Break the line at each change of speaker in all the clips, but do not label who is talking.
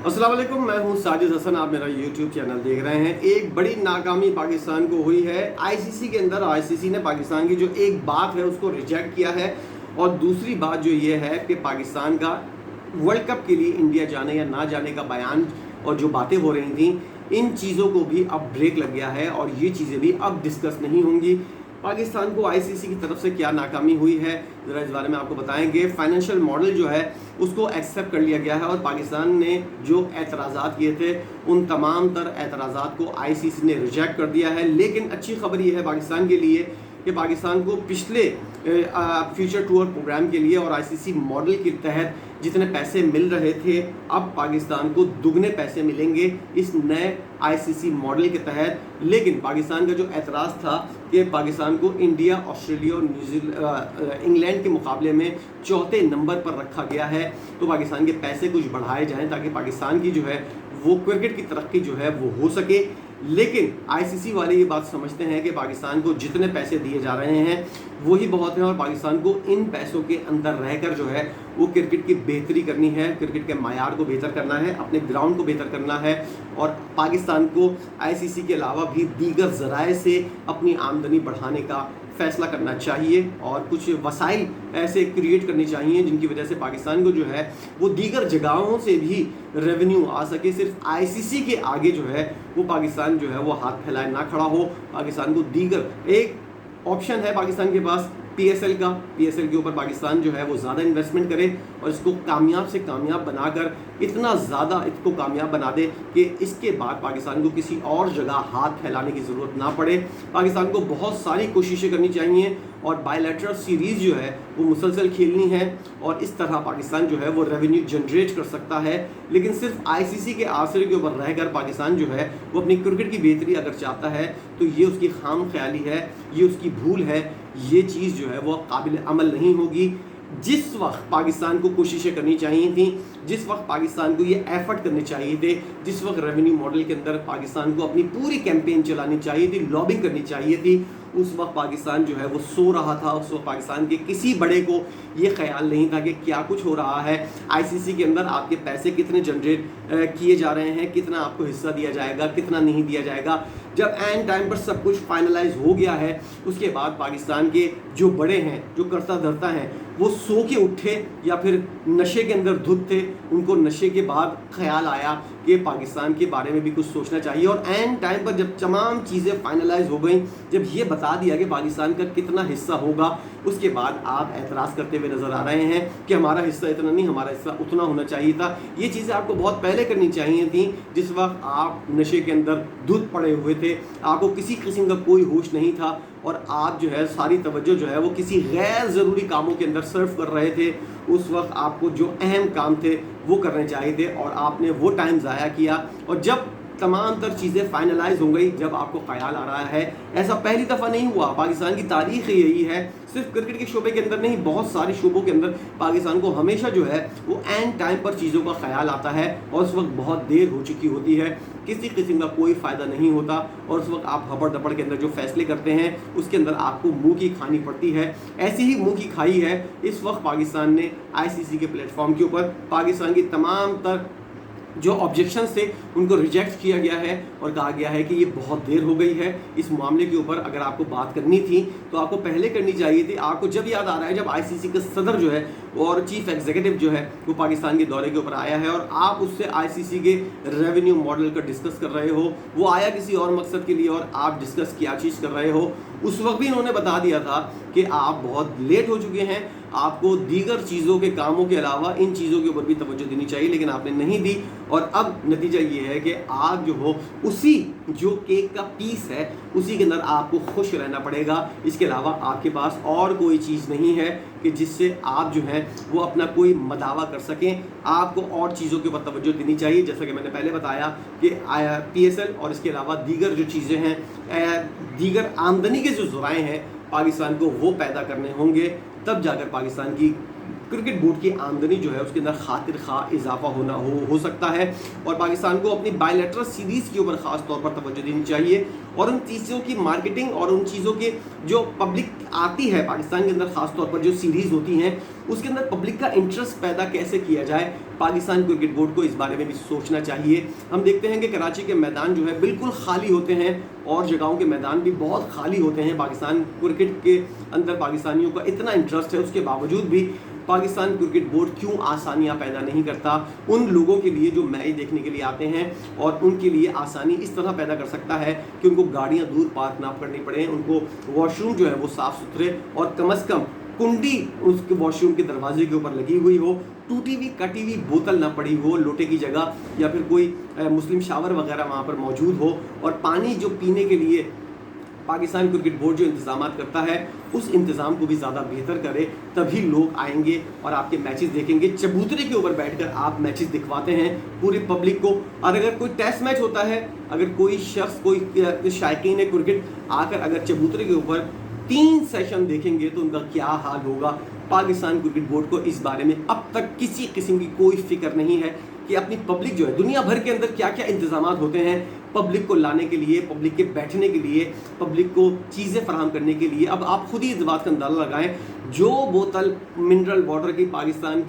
अस्सलाम वालेकुम, मैं हूं साजिद हसन। आप मेरा यूट्यूब चैनल देख रहे हैं। एक बड़ी नाकामी पाकिस्तान को हुई है। आईसीसी के अंदर आईसीसी ने पाकिस्तान की जो एक बात है उसको रिजेक्ट किया है, और दूसरी बात जो ये है कि पाकिस्तान का वर्ल्ड कप के लिए इंडिया जाने या ना जाने का बयान और जो बातें हो रही थी, इन चीज़ों को भी अब ब्रेक लग गया है और ये चीज़ें भी अब डिस्कस नहीं होंगी। पाकिस्तान को आईसीसी की तरफ से क्या नाकामी हुई है, ज़रा इस बारे में आपको बताएंगे। फाइनेंशियल मॉडल जो है उसको एक्सेप्ट कर लिया गया है, और पाकिस्तान ने जो एतराज़ात किए थे उन तमाम तर एतराज़ात को आईसीसी ने रिजेक्ट कर दिया है। लेकिन अच्छी खबर ये है पाकिस्तान के लिए कि पाकिस्तान को पिछले फ्यूचर टूर प्रोग्राम के लिए और आईसीसी मॉडल के तहत जितने पैसे मिल रहे थे, अब पाकिस्तान को दुगने पैसे मिलेंगे इस नए आईसीसी मॉडल के तहत। लेकिन पाकिस्तान का जो एतराज़ था कि पाकिस्तान को इंडिया, ऑस्ट्रेलिया और इंग्लैंड के मुकाबले में चौथे नंबर पर रखा गया है, तो पाकिस्तान के पैसे कुछ बढ़ाए जाएं ताकि पाकिस्तान की जो है वो क्रिकेट की तरक्की जो है वो हो सके। लेकिन आईसीसी वाले ये बात समझते हैं कि पाकिस्तान को जितने पैसे दिए जा रहे हैं वही बहुत हैं, और पाकिस्तान को इन पैसों के अंदर रहकर जो है वो क्रिकेट की बेहतरी करनी है, क्रिकेट के मायार को बेहतर करना है, अपने ग्राउंड को बेहतर करना है, और पाकिस्तान को आईसीसी के अलावा भी दीगर ज़राए से अपनी आमदनी बढ़ाने का फैसला करना चाहिए, और कुछ वसाइल ऐसे क्रिएट करनी चाहिए जिनकी वजह से पाकिस्तान को जो है वो दीगर जगहों से भी रेवेन्यू आ सके। सिर्फ आईसीसी के आगे जो है वो पाकिस्तान जो है वो हाथ फैलाए ना खड़ा हो। पाकिस्तान को दीगर एक ऑप्शन है पाकिस्तान के पास पीएसएल का। पीएसएल के ऊपर पाकिस्तान जो है वो ज़्यादा इन्वेस्टमेंट करे और इसको कामयाब से कामयाब बनाकर इतना ज़्यादा इसको कामयाब बना दे कि इसके बाद पाकिस्तान को किसी और जगह हाथ फैलाने की ज़रूरत ना पड़े। पाकिस्तान को बहुत सारी कोशिशें करनी चाहिए और बायलैटरल सीरीज़ जो है वो मुसलसल खेलनी है, और इस तरह पाकिस्तान जो है वो रेवेन्यू जनरेट कर सकता है। लेकिन सिर्फ आईसीसी के आसरे के ऊपर रहकर पाकिस्तान जो है वो अपनी क्रिकेट की बेहतरी अगर चाहता है तो ये उसकी खाम ख्याली है, ये उसकी भूल है, ये चीज़ जो है वो काबिल अमल नहीं होगी। जिस वक्त पाकिस्तान को कोशिशें करनी चाहिए थी, जिस वक्त पाकिस्तान को ये एफर्ट करने चाहिए थे, जिस वक्त रेवेन्यू मॉडल के अंदर पाकिस्तान को अपनी पूरी कैंपेन चलानी चाहिए थी, लॉबिंग करनी चाहिए थी, उस वक्त पाकिस्तान जो है वो सो रहा था। उस वक्त पाकिस्तान के किसी बड़े को ये ख्याल नहीं था कि क्या कुछ हो रहा है, आईसीसी के अंदर आपके पैसे कितने जनरेट किए जा रहे हैं, कितना आपको हिस्सा दिया जाएगा, कितना नहीं दिया जाएगा। जब एंड टाइम पर सब कुछ फाइनलाइज हो गया है, उसके बाद पाकिस्तान के जो बड़े हैं, जो कर्ता धर्ता हैं, वो सो के उठे या फिर नशे के अंदर धुत थे। उनको नशे के बाद ख्याल आया कि पाकिस्तान के बारे में भी कुछ सोचना चाहिए, और एंड टाइम पर जब तमाम चीज़ें फाइनलाइज हो गई, जब ये बता दिया कि पाकिस्तान का कितना हिस्सा होगा, उसके बाद आप एतराज़ करते हुए नज़र आ रहे हैं कि हमारा हिस्सा इतना नहीं, हमारा हिस्सा उतना होना चाहिए था। ये चीज़ें आपको बहुत पहले करनी चाहिए थी, जिस वक्त आप नशे के अंदर धुत पड़े हुए थे, आपको किसी किस्म का कोई होश नहीं था, और आप जो है सारी तवज्जो जो है वो किसी गैर ज़रूरी कामों के अंदर सर्व कर रहे थे। उस वक्त आपको जो अहम काम थे वो करने चाहिए थे, और आपने वो टाइम ज़ाया किया। और जब तमाम तर चीज़ें फाइनलाइज हो गई, जब आपको ख्याल आ रहा है, ऐसा पहली दफ़ा नहीं हुआ, पाकिस्तान की तारीख यही है, सिर्फ क्रिकेट के शोबे के अंदर नहीं, बहुत सारे शोबों के अंदर पाकिस्तान को हमेशा जो है वो एंड टाइम पर चीज़ों का ख्याल आता है, और उस वक्त बहुत देर हो चुकी होती है, किसी किस्म का कोई फ़ायदा नहीं होता, और उस वक्त आप हपड़ दपड़ के अंदर जो फैसले करते हैं उसके अंदर आपको मुंह की खानी पड़ती है। ऐसी ही मुंह की खाई है इस वक्त पाकिस्तान ने आईसीसी के प्लेटफॉर्म के ऊपर। पाकिस्तान की तमाम तर जो ऑब्जेक्शंस थे उनको रिजेक्ट किया गया है, और कहा गया है कि ये बहुत देर हो गई है इस मामले के ऊपर। अगर आपको बात करनी थी तो आपको पहले करनी चाहिए थी। आपको जब याद आ रहा है जब आईसीसी का सदर जो है और चीफ एग्जीक्यूटिव जो है वो पाकिस्तान के दौरे के ऊपर आया है, और आप उससे आईसीसी के रेवेन्यू मॉडल का डिस्कस कर रहे हो, वो आया किसी और मकसद के लिए और आप डिस्कस क्या चीज़ कर रहे हो। उस वक्त भी इन्होंने बता दिया था कि आप बहुत लेट हो चुके हैं, आपको दीगर चीज़ों के कामों के अलावा इन चीज़ों के ऊपर भी तवज्जो देनी चाहिए, लेकिन आपने नहीं दी। और अब नतीजा ये है कि आप जो हो उसी जो केक का पीस है उसी के अंदर आपको खुश रहना पड़ेगा। इसके अलावा आपके पास और कोई चीज़ नहीं है कि जिससे आप जो है वो अपना कोई मदावा कर सकें। आपको और चीज़ों के ऊपर तवज्जो देनी चाहिए, जैसा कि मैंने पहले बताया कि पीएसएल और इसके अलावा दीगर जो चीज़ें हैं, दीगर आमदनी के जो ज़राए हैं पाकिस्तान को वो पैदा करने होंगे, तब जाकर पाकिस्तान की क्रिकेट बोर्ड की आमदनी जो है उसके अंदर खातिर खा इजाफा होना हो सकता है। और पाकिस्तान को अपनी बायलैटरल सीरीज़ के ऊपर ख़ास तौर पर तवज्जो देनी चाहिए, और उन चीज़ों की मार्केटिंग और उन चीज़ों के जो पब्लिक आती है पाकिस्तान के अंदर, ख़ास तौर पर जो सीरीज़ होती हैं उसके अंदर पब्लिक का इंटरेस्ट पैदा कैसे किया जाए। पाकिस्तान क्रिकेट बोर्ड को इस बारे में भी सोचना चाहिए। हम देखते हैं कि कराची के मैदान जो है बिल्कुल खाली होते हैं और जगहों के मैदान भी बहुत खाली होते हैं। पाकिस्तान क्रिकेट के अंदर पाकिस्तानियों का इतना इंटरेस्ट है, उसके बावजूद भी पाकिस्तान क्रिकेट बोर्ड क्यों आसानियां पैदा नहीं करता उन लोगों के लिए जो मैच देखने के लिए आते हैं, और उनके लिए आसानी इस तरह पैदा कर सकता है कि उनको गाड़ियां दूर पार्क ना करनी पड़े, उनको वॉशरूम जो है वो साफ़ सुथरे और कम से कम कुंडी उसके वॉशरूम के दरवाजे के ऊपर लगी हुई हो, टूटी हुई कटी हुई बोतल ना पड़ी हो लोटे की जगह, या फिर कोई मुस्लिम शावर वगैरह वहाँ पर मौजूद हो, और पानी जो पीने के लिए पाकिस्तान क्रिकेट बोर्ड जो इंतजाम करता है उस इंतज़ाम को भी ज़्यादा बेहतर करे, तभी लोग आएंगे और आपके मैचेस देखेंगे। चबूतरे के ऊपर बैठकर आप मैचेस दिखवाते हैं पूरी पब्लिक को, और अगर कोई टेस्ट मैच होता है, अगर कोई शख्स कोई शायकीन है क्रिकेट आकर अगर चबूतरे के ऊपर 3 सेशन देखेंगे तो उनका क्या हाल होगा। पाकिस्तान क्रिकेट बोर्ड को इस बारे में अब तक किसी किस्म की कोई फिक्र नहीं है कि अपनी पब्लिक जो है, दुनिया भर के अंदर क्या क्या इंतजाम होते हैं पब्लिक को लाने के लिए, पब्लिक के बैठने के लिए, पब्लिक को चीज़ें फराहम करने के लिए। अब आप खुद ही इस बात का अंदाज़ा लगाएं, जो बोतल मिनरल वाटर की पाकिस्तान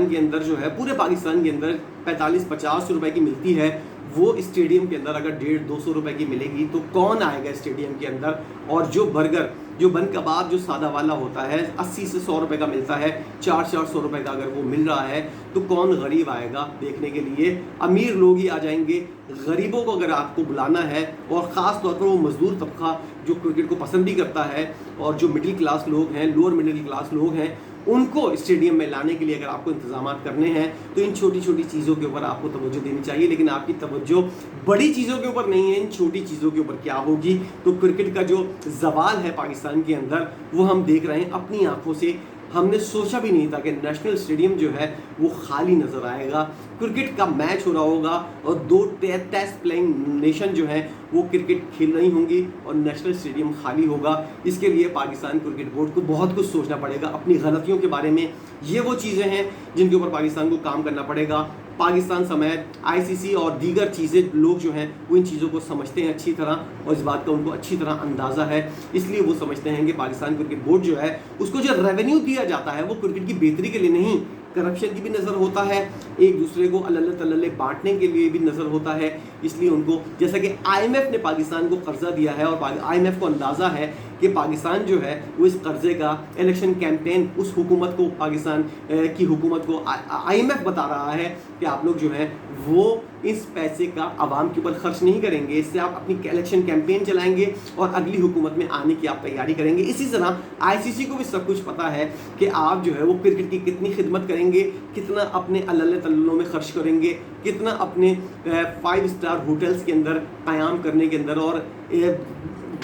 के अंदर जो है, पूरे पाकिस्तान के अंदर 45-50 रुपए की मिलती है, वो स्टेडियम के अंदर अगर 150-200 रुपए की मिलेगी तो कौन आएगा स्टेडियम के अंदर। और जो बर्गर, जो बन कबाब जो सादा वाला होता है 80 से 100 रुपए का मिलता है, 400 रुपए का अगर वो मिल रहा है तो कौन गरीब आएगा देखने के लिए। अमीर लोग ही आ जाएंगे। गरीबों को अगर आपको बुलाना है, और ख़ास तौर पर वो मजदूर तबका जो क्रिकेट को पसंद भी करता है, और जो मिडिल क्लास लोग हैं, लोअर मिडिल क्लास लोग हैं, उनको स्टेडियम में लाने के लिए अगर आपको इंतजाम करने हैं तो इन छोटी छोटी चीज़ों के ऊपर आपको तवज्जो देनी चाहिए। लेकिन आपकी तवज्जो बड़ी चीज़ों के ऊपर नहीं है, इन छोटी चीज़ों के ऊपर क्या होगी। तो क्रिकेट का जो जवाल है पाकिस्तान के अंदर वो हम देख रहे हैं अपनी आंखों से। हमने सोचा भी नहीं था कि नेशनल स्टेडियम जो है वो खाली नज़र आएगा। क्रिकेट का मैच हो रहा होगा और 2 टेस्ट प्लेइंग नेशन जो है वो क्रिकेट खेल रही होंगी और नेशनल स्टेडियम खाली होगा। इसके लिए पाकिस्तान क्रिकेट बोर्ड को बहुत कुछ सोचना पड़ेगा अपनी गलतियों के बारे में। ये वो चीज़ें हैं जिनके ऊपर पाकिस्तान को काम करना पड़ेगा। पाकिस्तान समेत आईसीसी और दीगर चीज़ें, लोग जो हैं वो इन चीज़ों को समझते हैं अच्छी तरह, और इस बात का उनको अच्छी तरह अंदाज़ा है। इसलिए वो समझते हैं कि पाकिस्तान क्रिकेट बोर्ड जो है उसको जो रेवेन्यू दिया जाता है वो क्रिकेट की बेहतरी के लिए नहीं, करप्शन की भी नज़र होता है, एक दूसरे को अल्लल्ले तल्लल्ले बांटने के लिए भी नज़र होता है। इसलिए उनको, जैसा कि आईएमएफ ने पाकिस्तान को कर्जा दिया है और आईएमएफ को अंदाज़ा है कि पाकिस्तान जो है वो इस कर्जे का इलेक्शन कैंपेन उस हुकूमत को, पाकिस्तान की हुकूमत को आईएमएफ बता रहा है कि आप लोग जो है वो इस पैसे का आवाम के ऊपर खर्च नहीं करेंगे, इससे आप अपनी इलेक्शन कैंपेन चलाएंगे और अगली हुकूमत में आने की आप तैयारी करेंगे। इसी तरह आईसीसी को भी सब कुछ पता है कि आप जो है वो क्रिकेट की कितनी खिदमत करेंगे, कितना अपने अल्लल्ले तल्लों में खर्च करेंगे, कितना अपने 5 स्टार होटल्स के अंदर क़याम करने के अंदर और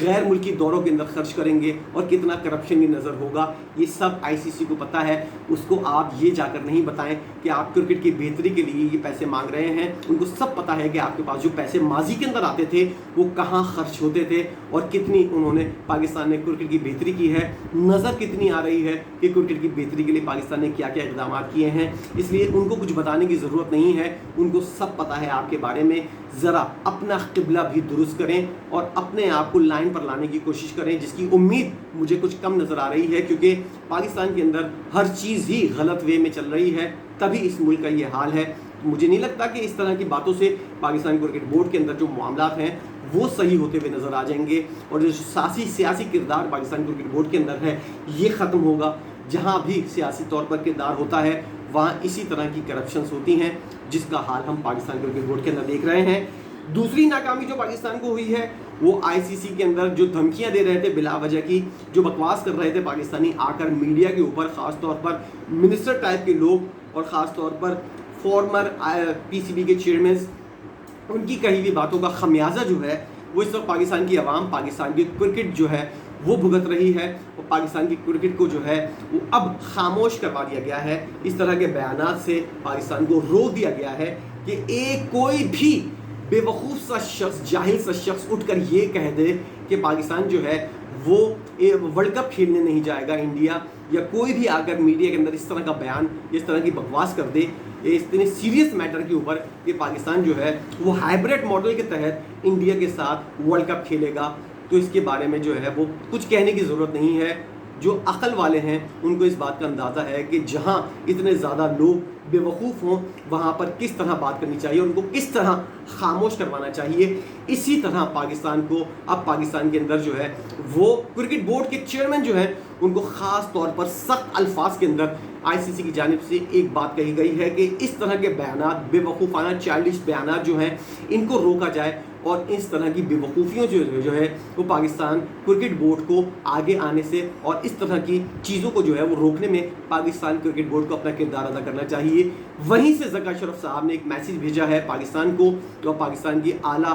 गैर मुल्की दौरों के अंदर खर्च करेंगे, और कितना करप्शन की नज़र होगा। ये सब आईसीसी को पता है। उसको आप ये जाकर नहीं बताएं कि आप क्रिकेट की बेहतरी के लिए ये पैसे मांग रहे हैं। उनको सब पता है कि आपके पास जो पैसे माजी के अंदर आते थे वो कहाँ खर्च होते थे और कितनी उन्होंने पाकिस्तान ने क्रिकेट की बेहतरी की है। नज़र कितनी आ रही है कि क्रिकेट की बेहतरी के लिए पाकिस्तान ने क्या क्या इक़दाम किए हैं। इसलिए उनको कुछ बताने की ज़रूरत नहीं है, उनको सब पता है आपके बारे में। ज़रा अपना क़िबला भी दुरुस्त करें और अपने आप को लाइन पर लाने की कोशिश करें, जिसकी उम्मीद मुझे कुछ कम नज़र आ रही है, क्योंकि पाकिस्तान के अंदर हर चीज़ ही गलत वे में चल रही है, तभी इस मुल्क का ये हाल है। मुझे नहीं लगता कि इस तरह की बातों से पाकिस्तान क्रिकेट बोर्ड के अंदर जो मामलात हैं वो सही होते हुए नज़र आ जाएंगे, और जो सियासी किरदार पाकिस्तान क्रिकेट बोर्ड के अंदर है ये ख़त्म होगा। जहाँ भी सियासी तौर पर किरदार होता है वहाँ इसी तरह की करप्शंस होती हैं, जिसका हाल हम पाकिस्तान क्रिकेट बोर्ड के अंदर देख रहे हैं। दूसरी नाकामी जो पाकिस्तान को हुई है वो आईसीसी के अंदर जो धमकियां दे रहे थे बिला वजह की, जो बकवास कर रहे थे पाकिस्तानी आकर मीडिया के ऊपर, ख़ास तौर पर मिनिस्टर टाइप के लोग और ख़ास तौर पर फॉर्मर पीसीबी के चेयरमैन, उनकी कही हुई बातों का खमियाजा जो है वो इस वक्त पाकिस्तान की आवाम, पाकिस्तान की क्रिकेट जो है वो भुगत रही है, और पाकिस्तान की क्रिकेट को जो है वो अब खामोश करवा दिया गया है। इस तरह के बयानात से पाकिस्तान को रोक दिया गया है कि कोई भी बेवकूफ़ सा शख्स, जाहिल सा शख्स उठकर ये कह दे कि पाकिस्तान जो है वो वर्ल्ड कप खेलने नहीं जाएगा इंडिया, या कोई भी आकर मीडिया के अंदर इस तरह का बयान, इस तरह की बकवास कर दे इतने सीरियस मैटर के ऊपर कि पाकिस्तान जो है वो हाइब्रिड मॉडल के तहत इंडिया के साथ वर्ल्ड कप खेलेगा, तो इसके बारे में जो है वो कुछ कहने की ज़रूरत नहीं है। जो अक्ल वाले हैं उनको इस बात का अंदाज़ा है कि जहाँ इतने ज़्यादा लोग बेवकूफ़ हों वहाँ पर किस तरह बात करनी चाहिए, उनको किस तरह खामोश करवाना चाहिए। इसी तरह पाकिस्तान को अब पाकिस्तान के अंदर जो है वो क्रिकेट बोर्ड के चेयरमैन जो है उनको ख़ास तौर पर सख्त अल्फाज के अंदर आईसीसी की जानिब से एक बात कही गई है कि इस तरह के बयानात, बेवकूफ़ाना चाइल्डिश बयानात जो हैं इनको रोका जाए और इस तरह की बेवकूफ़ियों जो है वो पाकिस्तान क्रिकेट बोर्ड को आगे आने से और इस तरह की चीज़ों को जो है वो रोकने में पाकिस्तान क्रिकेट बोर्ड को अपना किरदार अदा करना चाहिए। वहीं से ज़का अशरफ साहब ने एक मैसेज भेजा है पाकिस्तान को और पाकिस्तान की आला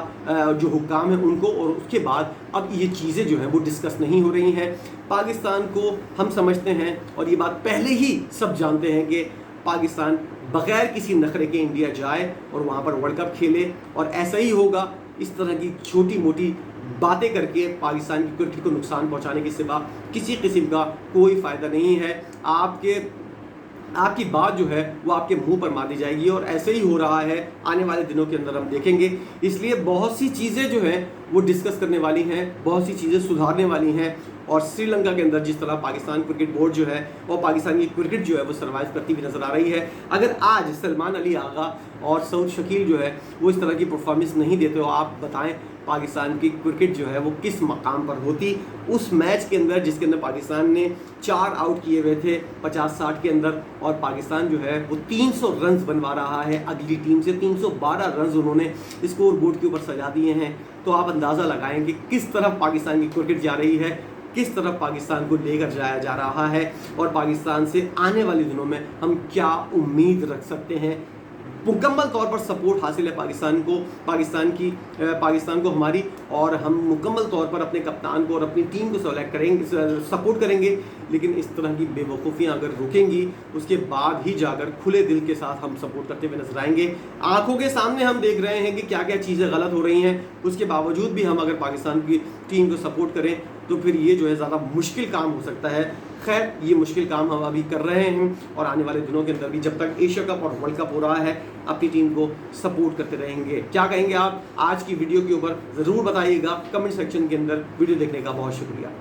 जो हुक्काम है उनको, और उसके बाद अब ये चीज़ें जो हैं वो डिस्कस नहीं हो रही हैं। पाकिस्तान को हम समझते हैं और ये बात पहले ही सब जानते हैं कि पाकिस्तान बग़ैर किसी नखरे के इंडिया जाए और वहाँ पर वर्ल्ड कप खेले, और ऐसा ही होगा। इस तरह की छोटी मोटी बातें करके पाकिस्तान की क्रिकेट को नुकसान पहुंचाने के सिवा किसी किस्म का कोई फ़ायदा नहीं है। आपकी बात जो है वो आपके मुंह पर मार दी जाएगी, और ऐसे ही हो रहा है। आने वाले दिनों के अंदर हम देखेंगे। इसलिए बहुत सी चीज़ें जो हैं वो डिस्कस करने वाली हैं, बहुत सी चीज़ें सुधारने वाली हैं। और श्रीलंका के अंदर जिस तरह पाकिस्तान क्रिकेट बोर्ड जो है और पाकिस्तान की क्रिकेट जो है वो सर्वाइव करती हुई नज़र आ रही है। अगर आज सलमान अली आगा और सऊद शकील जो है वो इस तरह की परफॉर्मेंस नहीं देते हो, आप बताएं पाकिस्तान की क्रिकेट जो है वो किस मकाम पर होती। उस मैच के अंदर जिसके अंदर पाकिस्तान ने 4 आउट किए हुए थे 50-60 के अंदर, और पाकिस्तान जो है वो 300 रन्स बनवा रहा है अगली टीम से। 312 रन्स उन्होंने स्कोर बोर्ड के ऊपर सजा दिए हैं। तो आप अंदाज़ा लगाएं कि किस तरफ पाकिस्तान की क्रिकेट जा रही है, किस तरफ पाकिस्तान को लेकर जाया जा रहा है, और पाकिस्तान से आने वाले दिनों में हम क्या उम्मीद रख सकते हैं। मुकम्मल तौर पर सपोर्ट हासिल है पाकिस्तान को हमारी, और हम मुकम्मल तौर पर अपने कप्तान को और अपनी टीम को सपोर्ट करेंगे। लेकिन इस तरह की बेवकूफ़ियाँ अगर रुकेंगी उसके बाद ही जाकर खुले दिल के साथ हम सपोर्ट करते हुए नजर आएंगे। आंखों के सामने हम देख रहे हैं कि क्या क्या चीज़ें गलत हो रही हैं, उसके बावजूद भी हम अगर पाकिस्तान की टीम को सपोर्ट करें तो फिर ये जो है ज़्यादा मुश्किल काम हो सकता है। खैर, ये मुश्किल काम हम अभी कर रहे हैं, और आने वाले दिनों के अंदर भी जब तक एशिया कप और वर्ल्ड कप हो रहा है अपनी टीम को सपोर्ट करते रहेंगे। क्या कहेंगे आप आज की वीडियो के ऊपर ज़रूर बताइएगा कमेंट सेक्शन के अंदर। वीडियो देखने का बहुत शुक्रिया।